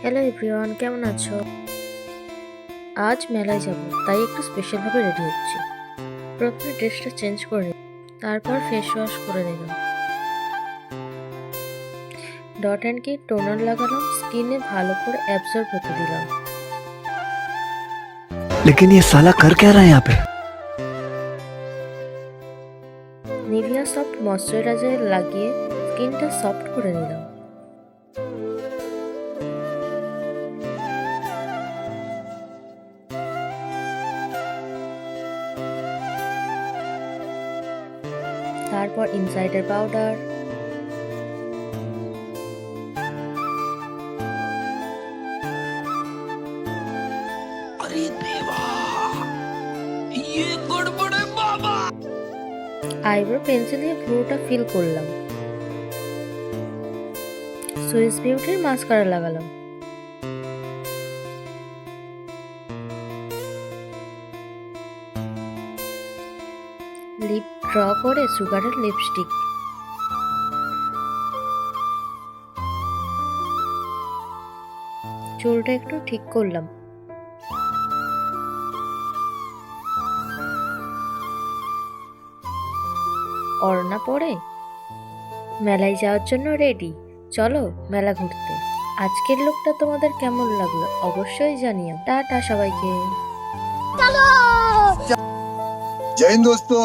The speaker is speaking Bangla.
হ্যালো এভরিওয়ান, কেমন আছো? আজ মেলায় যাব, তাই একটু স্পেশালভাবে রেডি হচ্ছি। প্রথমে ড্রেসটা চেঞ্জ করে নিলাম, তারপর ফেস ওয়াশ করে নিলাম। ডট অ্যান্ড কি টোনার লাগালাম, স্কিনে ভালো করে অ্যাবজর্ব হতে দিলাম। लेकिन ये साला कर क्या रहा है यहाँ पे? নিভিয়া সফট ময়শ্চারাইজার লাগিয়ে স্কিনটা সফট করে নিলাম। তারপর ইনসাইডার পাউডার, अरे देवा, ये गड़बड़ है बाबा। আইব্রো পেন্সিল দিয়ে পুরোটা ফিল করলাম। সুইস বিউটির মাস্কারা লাগালাম। লিপ ড্র করে সুগারের লিপস্টিক। চুলটা একটু ঠিক করলাম। ওড়না পরে মেলায় যাওয়ার জন্য রেডি। চলো মেলা ঘুরতে। আজকের লুকটা তোমাদের কেমন লাগলো অবশ্যই জানিও। টাটা সবাইকে। जय हिंद दोस्तों।